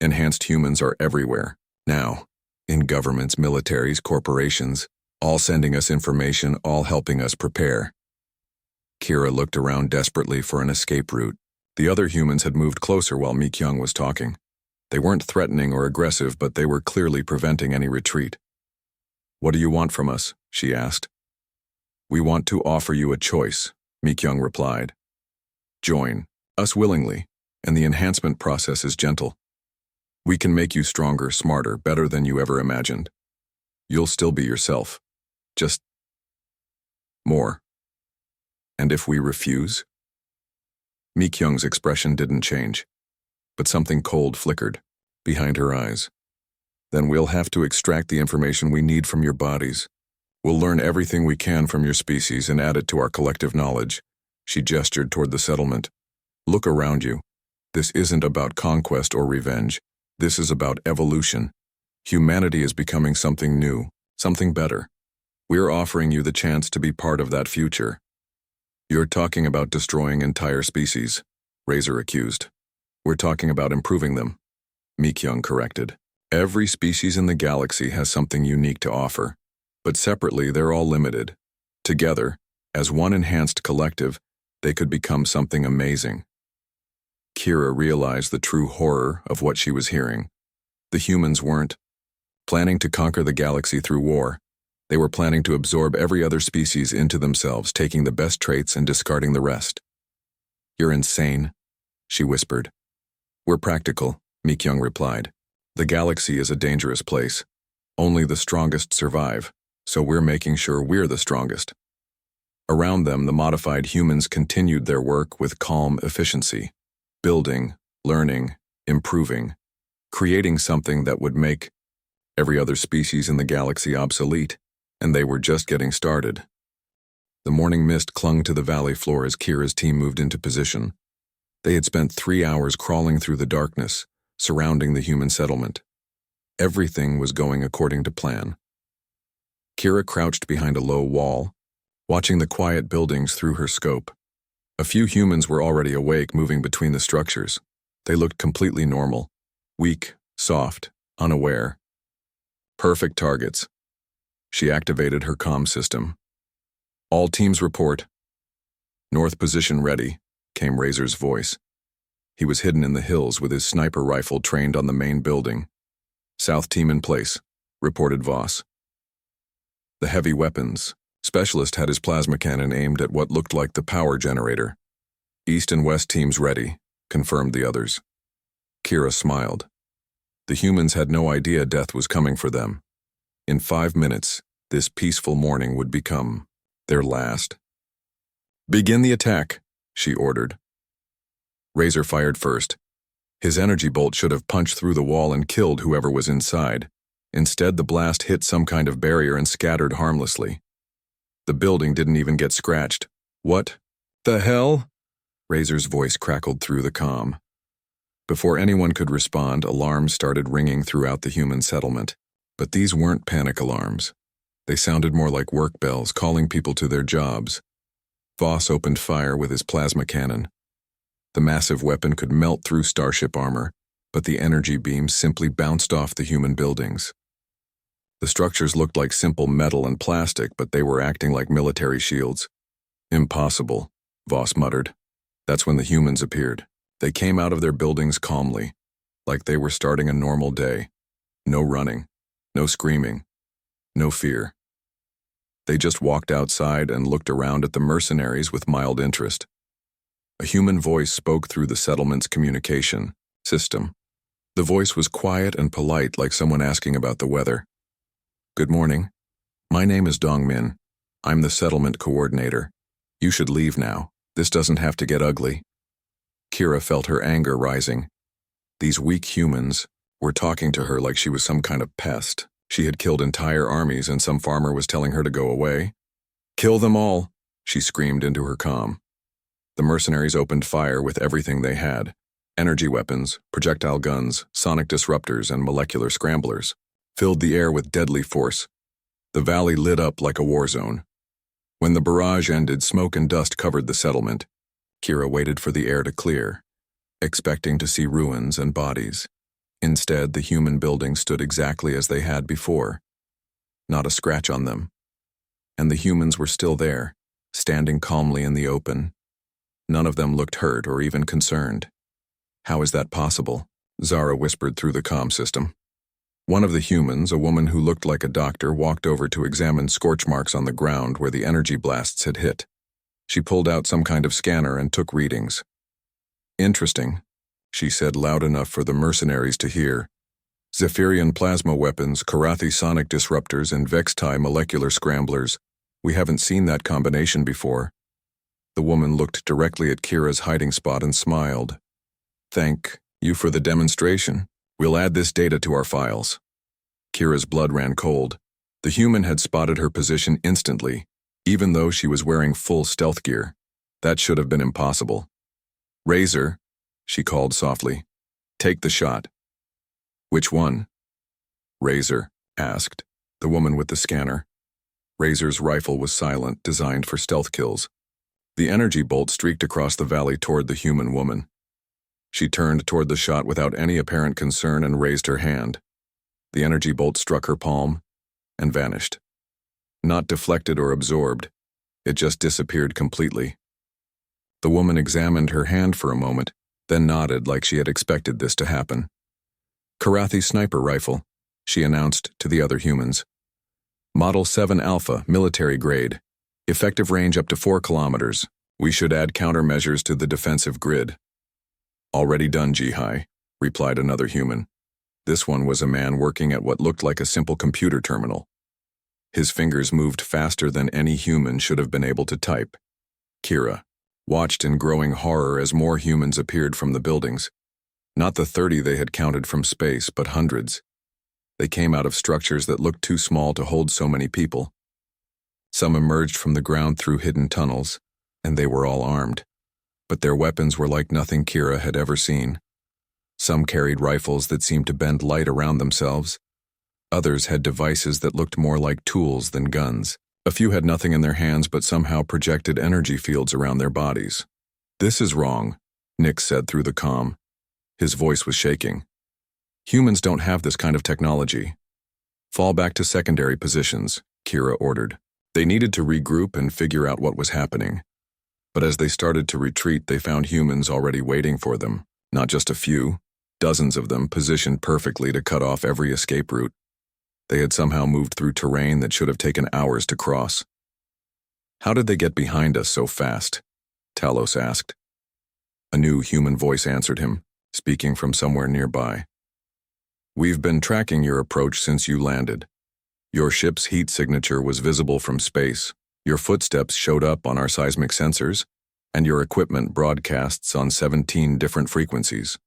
Enhanced humans are everywhere, now, in governments, militaries, corporations, all sending us information, all helping us prepare. Kira looked around desperately for an escape route. The other humans had moved closer while Mi-kyung was talking. They weren't threatening or aggressive, but they were clearly preventing any retreat. What do you want from us? She asked. We want to offer you a choice, Mi-kyung replied. Join us willingly, and the enhancement process is gentle. We can make you stronger, smarter, better than you ever imagined. You'll still be yourself. Just more. And if we refuse? Mi-kyung's expression didn't change, but something cold flickered behind her eyes. Then we'll have to extract the information we need from your bodies. We'll learn everything we can from your species and add it to our collective knowledge. She gestured toward the settlement. Look around you. This isn't about conquest or revenge. This is about evolution. Humanity is becoming something new, something better. We're offering you the chance to be part of that future. You're talking about destroying entire species, Razor accused. We're talking about improving them, Mi-kyung corrected. Every species in the galaxy has something unique to offer, but separately they're all limited. Together, as one enhanced collective, they could become something amazing. Kira realized the true horror of what she was hearing. The humans weren't planning to conquer the galaxy through war. They were planning to absorb every other species into themselves, taking the best traits and discarding the rest. You're insane, she whispered. We're practical, Mi-kyung replied. The galaxy is a dangerous place. Only the strongest survive, so we're making sure we're the strongest. Around them, the modified humans continued their work with calm efficiency, building, learning, improving, creating something that would make every other species in the galaxy obsolete, and they were just getting started. The morning mist clung to the valley floor as Kira's team moved into position. They had spent 3 hours crawling through the darkness, surrounding the human settlement. Everything was going according to plan. Kira crouched behind a low wall, watching the quiet buildings through her scope. A few humans were already awake, moving between the structures. They looked completely normal, weak, soft, unaware. Perfect targets. She activated her comm system. All teams report. North position ready, came Razor's voice. He was hidden in the hills with his sniper rifle trained on the main building. South team in place, reported Voss. The heavy weapons specialist had his plasma cannon aimed at what looked like the power generator. East and West teams ready, confirmed the others. Kira smiled. The humans had no idea death was coming for them. In 5 minutes, this peaceful morning would become their last. Begin the attack, she ordered. Razor fired first. His energy bolt should have punched through the wall and killed whoever was inside. Instead, the blast hit some kind of barrier and scattered harmlessly. The building didn't even get scratched. What the hell? Razor's voice crackled through the comm. Before anyone could respond, alarms started ringing throughout the human settlement. But these weren't panic alarms. They sounded more like work bells calling people to their jobs. Voss opened fire with his plasma cannon. The massive weapon could melt through starship armor, but the energy beams simply bounced off the human buildings. The structures looked like simple metal and plastic, but they were acting like military shields. Impossible, Voss muttered. That's when the humans appeared. They came out of their buildings calmly, like they were starting a normal day. No running, no screaming, no fear. They just walked outside and looked around at the mercenaries with mild interest. A human voice spoke through the settlement's communication system. The voice was quiet and polite, like someone asking about the weather. "Good morning. My name is Dong Min. I'm the settlement coordinator. You should leave now. This doesn't have to get ugly." Kira felt her anger rising. These weak humans were talking to her like she was some kind of pest. She had killed entire armies and some farmer was telling her to go away. "Kill them all," she screamed into her comm. The mercenaries opened fire with everything they had: energy weapons, projectile guns, sonic disruptors, and molecular scramblers, filled the air with deadly force. The valley lit up like a war zone. When the barrage ended, smoke and dust covered the settlement. Kira waited for the air to clear, expecting to see ruins and bodies. Instead, the human buildings stood exactly as they had before. Not a scratch on them. And the humans were still there, standing calmly in the open. None of them looked hurt or even concerned. "How is that possible?" Zara whispered through the comm system. One of the humans, a woman who looked like a doctor, walked over to examine scorch marks on the ground where the energy blasts had hit. She pulled out some kind of scanner and took readings. "Interesting," she said loud enough for the mercenaries to hear. "Zephyrian plasma weapons, Karathi sonic disruptors, and Vextai molecular scramblers. We haven't seen that combination before." The woman looked directly at Kira's hiding spot and smiled. "Thank you for the demonstration. We'll add this data to our files." Kira's blood ran cold. The human had spotted her position instantly, even though she was wearing full stealth gear. That should have been impossible. "Razor," she called softly. "Take the shot." "Which one?" Razor asked, the woman with the scanner. Razor's rifle was silent, designed for stealth kills. The energy bolt streaked across the valley toward the human woman. She turned toward the shot without any apparent concern and raised her hand. The energy bolt struck her palm and vanished. Not deflected or absorbed, it just disappeared completely. The woman examined her hand for a moment, then nodded like she had expected this to happen. "Karathi sniper rifle," she announced to the other humans. "Model 7 Alpha, military grade. Effective range up to 4 kilometers. We should add countermeasures to the defensive grid." "Already done, Jihai," replied another human. This one was a man working at what looked like a simple computer terminal. His fingers moved faster than any human should have been able to type. Kira watched in growing horror as more humans appeared from the buildings. Not the 30 they had counted from space, but hundreds. They came out of structures that looked too small to hold so many people. Some emerged from the ground through hidden tunnels, and they were all armed. But their weapons were like nothing Kira had ever seen. Some carried rifles that seemed to bend light around themselves. Others had devices that looked more like tools than guns. A few had nothing in their hands but somehow projected energy fields around their bodies. "This is wrong," Nick said through the comm. His voice was shaking. "Humans don't have this kind of technology." "Fall back to secondary positions," Kira ordered. They needed to regroup and figure out what was happening. But as they started to retreat, they found humans already waiting for them. Not just a few, dozens of them positioned perfectly to cut off every escape route. They had somehow moved through terrain that should have taken hours to cross. "How did they get behind us so fast?" Talos asked. A new human voice answered him, speaking from somewhere nearby. "We've been tracking your approach since you landed. Your ship's heat signature was visible from space. Your footsteps showed up on our seismic sensors, and your equipment broadcasts on 17 different frequencies."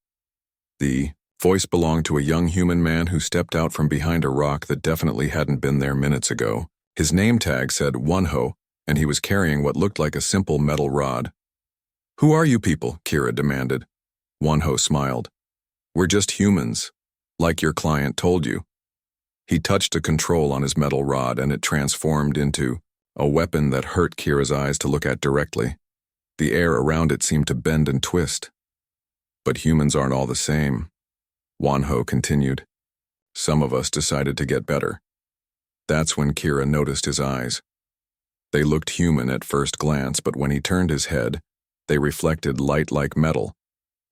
The voice belonged to a young human man who stepped out from behind a rock that definitely hadn't been there minutes ago. His name tag said Wonho, and he was carrying what looked like a simple metal rod. "Who are you people?" Kira demanded. Wonho smiled. "We're just humans, like your client told you." He touched a control on his metal rod and it transformed into a weapon that hurt Kira's eyes to look at directly. The air around it seemed to bend and twist. "But humans aren't all the same," Wonho continued. "Some of us decided to get better." That's when Kira noticed his eyes. They looked human at first glance, but when he turned his head, They reflected light like metal,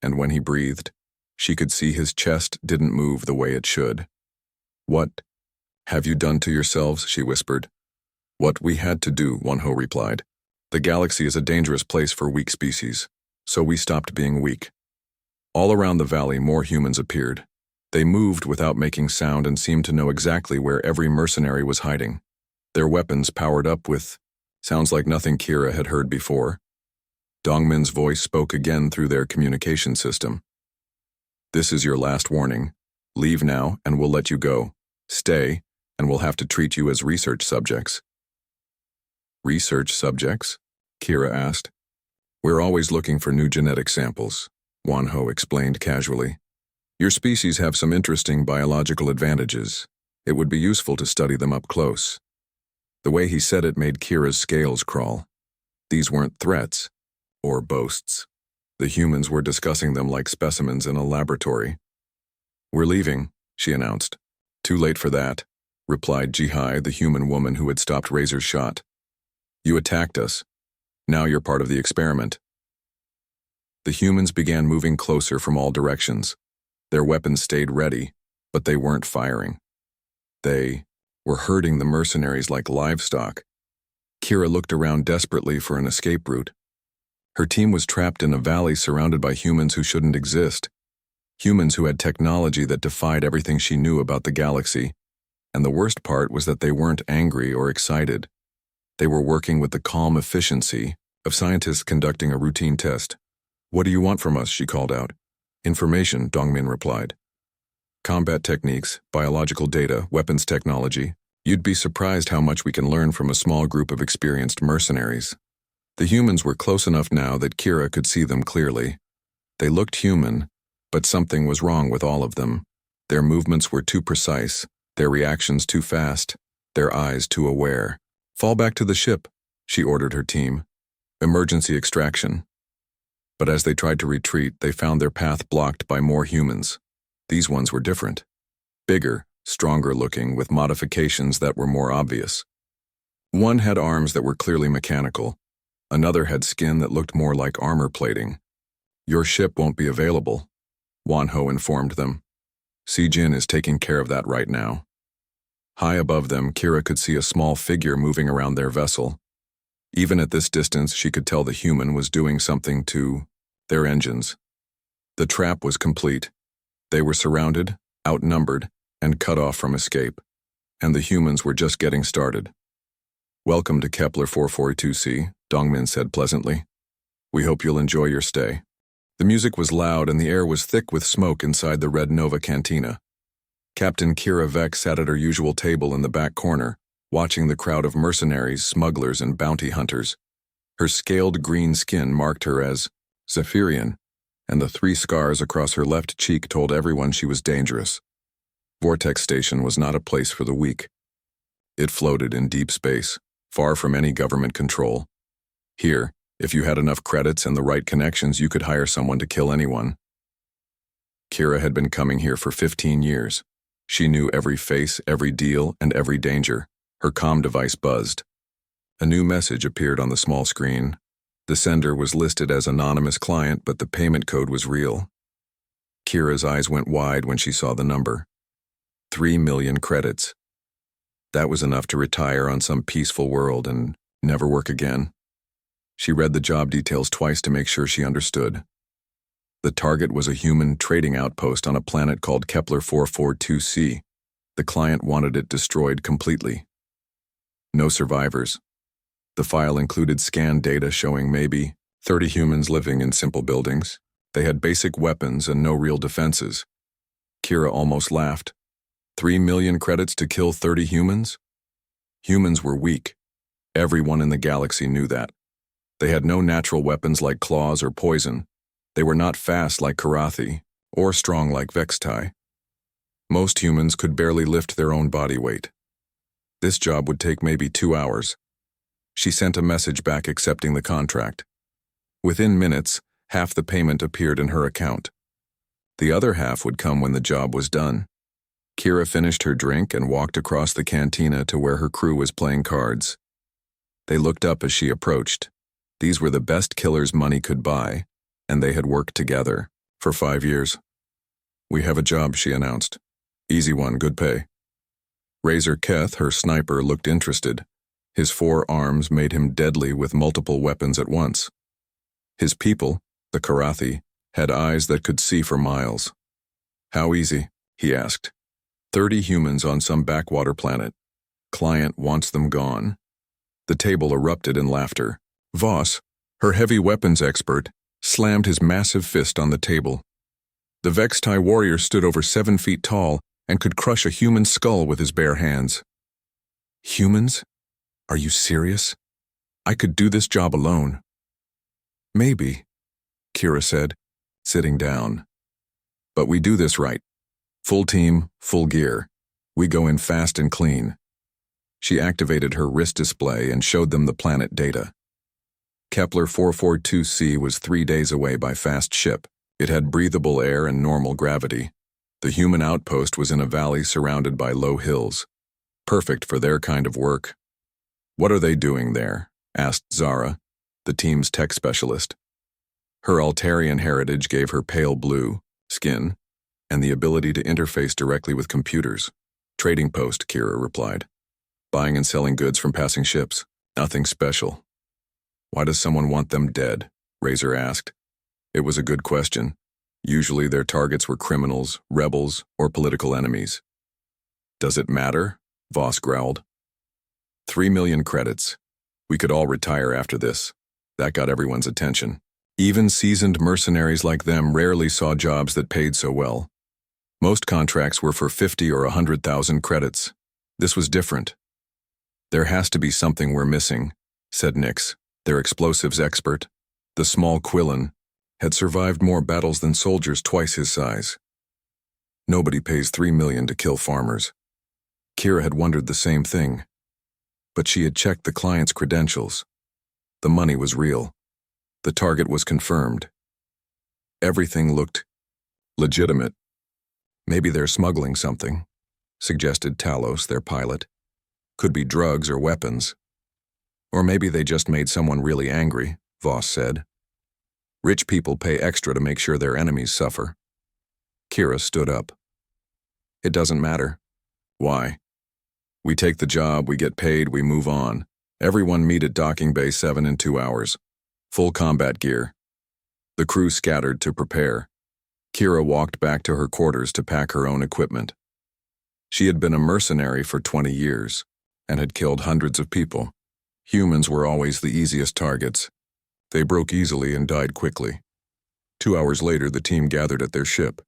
and when he breathed, she could see his chest didn't move the way it should. "What have you done to yourselves?" she whispered. "What we had to do," Wonho replied. "The galaxy is a dangerous place for weak species, so we stopped being weak." All around the valley, more humans appeared. They moved without making sound and seemed to know exactly where every mercenary was hiding. Their weapons powered up with sounds like nothing Kira had heard before. Dongmin's voice spoke again through their communication system. "This is your last warning. Leave now and we'll let you go. Stay, and we'll have to treat you as research subjects." "Research subjects?" Kira asked. "We're always looking for new genetic samples," Wonho explained casually. "Your species have some interesting biological advantages. It would be useful to study them up close." The way he said it made Kira's scales crawl. These weren't threats or boasts. The humans were discussing them like specimens in a laboratory. "We're leaving," she announced. "Too late for that," replied Jihai, the human woman who had stopped Razor's shot. "You attacked us. Now you're part of the experiment." The humans began moving closer from all directions. Their weapons stayed ready, but they weren't firing. They were herding the mercenaries like livestock. Kira looked around desperately for an escape route. Her team was trapped in a valley surrounded by humans who shouldn't exist. Humans who had technology that defied everything she knew about the galaxy. And the worst part was that they weren't angry or excited. They were working with the calm efficiency of scientists conducting a routine test. "What do you want from us?" she called out. "Information," Dongmin replied. "Combat techniques, biological data, weapons technology. You'd be surprised how much we can learn from a small group of experienced mercenaries." The humans were close enough now that Kira could see them clearly. They looked human, but something was wrong with all of them. Their movements were too precise, their reactions too fast, their eyes too aware. "Fall back to the ship," she ordered her team. "Emergency extraction." But as they tried to retreat, they found their path blocked by more humans. These ones were different. Bigger, stronger looking, with modifications that were more obvious. One had arms that were clearly mechanical. Another had skin that looked more like armor plating. "Your ship won't be available," Wonho informed them. "Si-Jin is taking care of that right now." High above them, Kira could see a small figure moving around their vessel. Even at this distance, she could tell the human was doing something to their engines. The trap was complete. They were surrounded, outnumbered, and cut off from escape. And the humans were just getting started. "Welcome to Kepler 442c, Dongmin said pleasantly. "We hope you'll enjoy your stay." The music was loud and the air was thick with smoke inside the Red Nova cantina. Captain Kira Vec sat at her usual table in the back corner, watching the crowd of mercenaries, smugglers, and bounty hunters. Her scaled green skin marked her as Zephyrian, and the 3 scars across her left cheek told everyone she was dangerous. Vortex Station was not a place for the weak. It floated in deep space, far from any government control. Here, if you had enough credits and the right connections, you could hire someone to kill anyone. Kira had been coming here for 15 years. She knew every face, every deal, and every danger. Her comm device buzzed. A new message appeared on the small screen. The sender was listed as anonymous client, but the payment code was real. Kira's eyes went wide when she saw the number. 3 million credits. That was enough to retire on some peaceful world and never work again. She read the job details twice to make sure she understood. The target was a human trading outpost on a planet called Kepler 442c. The client wanted it destroyed completely. No survivors. The file included scanned data showing maybe 30 humans living in simple buildings. They had basic weapons and no real defenses. Kira almost laughed. 3 million credits to kill 30 humans? Humans were weak. Everyone in the galaxy knew that. They had no natural weapons like claws or poison. They were not fast like Karathi, or strong like Vextai. Most humans could barely lift their own body weight. This job would take maybe 2 hours. She sent a message back accepting the contract. Within minutes, half the payment appeared in her account. The other half would come when the job was done. Kira finished her drink and walked across the cantina to where her crew was playing cards. They looked up as she approached. These were the best killers money could buy, and they had worked together for 5 years. "We have a job," she announced. "Easy one, good pay." Razor Keth, her sniper, looked interested. His 4 arms made him deadly with multiple weapons at once. His people, the Karathi, had eyes that could see for miles. "How easy?" he asked. 30 humans on some backwater planet. Client wants them gone." The table erupted in laughter. Voss, her heavy weapons expert, slammed his massive fist on the table. The Vextai warrior stood over 7 feet tall and could crush a human skull with his bare hands. "Humans? Are you serious? I could do this job alone." "Maybe," Kira said, sitting down. "But we do this right. Full team, full gear. We go in fast and clean." She activated her wrist display and showed them the planet data. Kepler 442c was 3 days away by fast ship. It had breathable air and normal gravity. The human outpost was in a valley surrounded by low hills. Perfect for their kind of work. "What are they doing there?" asked Zara, the team's tech specialist. Her Altarian heritage gave her pale blue skin and the ability to interface directly with computers. "Trading post," Kira replied. "Buying and selling goods from passing ships. Nothing special." "Why does someone want them dead?" Razor asked. It was a good question. Usually their targets were criminals, rebels, or political enemies. "Does it matter?" Voss growled. 3 million credits. We could all retire after this. That got everyone's attention. Even seasoned mercenaries like them rarely saw jobs that paid so well. Most contracts were for 50 or 100,000 credits. This was different. "There has to be something we're missing," said Nix, their explosives expert. The small Quillen had survived more battles than soldiers twice his size. Nobody pays 3 million to kill farmers. Kira had wondered the same thing. But she had checked the client's credentials. The money was real. The target was confirmed. Everything looked legitimate. "Maybe they're smuggling something," suggested Talos, their pilot. "Could be drugs or weapons. Or maybe they just made someone really angry," Voss said. "Rich people pay extra to make sure their enemies suffer." Kira stood up. "It doesn't matter." "Why?" "We take the job, we get paid, we move on. Everyone meet at Docking Bay 7 in 2 hours. Full combat gear." The crew scattered to prepare. Kira walked back to her quarters to pack her own equipment. She had been a mercenary for 20 years and had killed hundreds of people. Humans were always the easiest targets. They broke easily and died quickly. 2 hours later, the team gathered at their ship.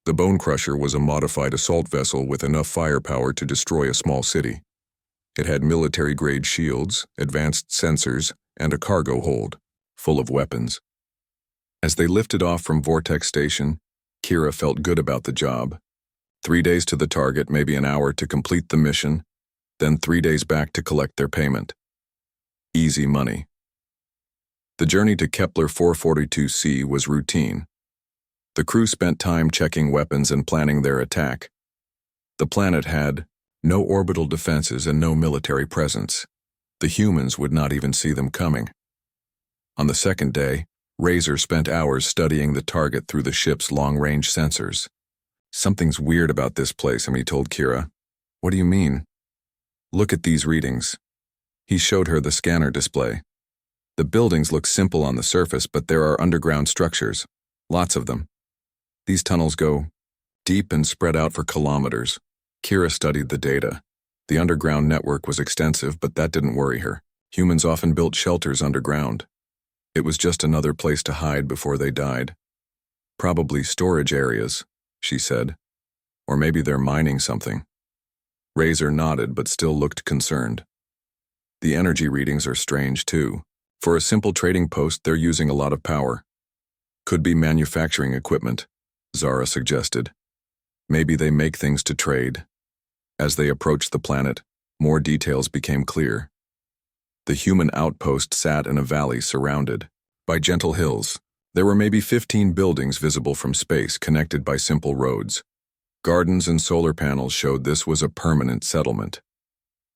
The Bone Crusher was a modified assault vessel with enough firepower to destroy a small city. It had military-grade shields, advanced sensors, and a cargo hold, full of weapons. As they lifted off from Vortex Station, Kira felt good about the job. 3 days to the target, maybe an hour to complete the mission, then 3 days back to collect their payment. Easy money. The journey to Kepler 442c was routine. The crew spent time checking weapons and planning their attack. The planet had no orbital defenses and no military presence. The humans would not even see them coming. On the second day, Razor spent hours studying the target through the ship's long-range sensors. "Something's weird about this place," he told Kira. "What do you mean?" "Look at these readings." He showed her the scanner display. The buildings look simple on the surface, but there are underground structures. Lots of them. These tunnels go deep and spread out for kilometers. Kira studied the data. The underground network was extensive, but that didn't worry her. Humans often built shelters underground. It was just another place to hide before they died. "Probably storage areas," she said. "Or maybe they're mining something." Razor nodded but still looked concerned. "The energy readings are strange too. For a simple trading post, they're using a lot of power." "Could be manufacturing equipment," Zara suggested. "Maybe they make things to trade." As they approached the planet, more details became clear. The human outpost sat in a valley surrounded by gentle hills. There were maybe 15 buildings visible from space, connected by simple roads. Gardens and solar panels showed this was a permanent settlement.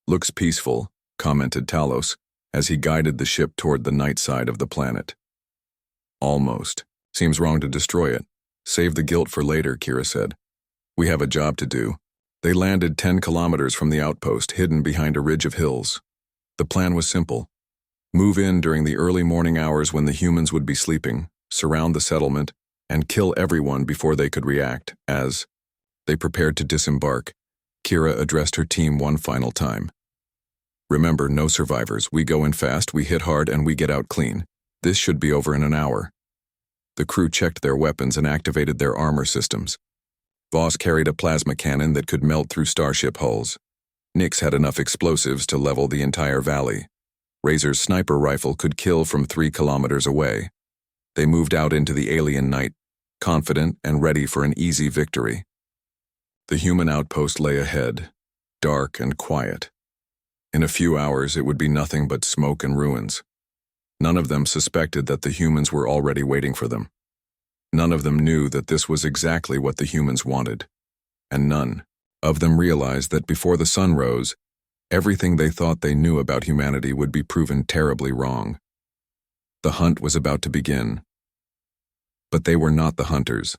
"Looks peaceful," commented Talos. as he guided the ship toward the night side of the planet. Almost. Seems wrong to destroy it. Save the guilt for later, Kira said. We have a job to do. They landed 10 kilometers from the outpost, hidden behind a ridge of hills. The plan was simple. Move in during the early morning hours when the humans would be sleeping, surround the settlement, and kill everyone before they could react. As they prepared to disembark, Kira addressed her team one final time. Remember, no survivors. We go in fast, we hit hard, and we get out clean. This should be over in an hour. The crew checked their weapons and activated their armor systems. Voss carried a plasma cannon that could melt through starship hulls. Nix had enough explosives to level the entire valley. Razor's sniper rifle could kill from 3 kilometers away. They moved out into the alien night, confident and ready for an easy victory. The human outpost lay ahead, dark and quiet. In a few hours, it would be nothing but smoke and ruins. None of them suspected that the humans were already waiting for them. None of them knew that this was exactly what the humans wanted. And none of them realized that before the sun rose, everything they thought they knew about humanity would be proven terribly wrong. The hunt was about to begin. But they were not the hunters.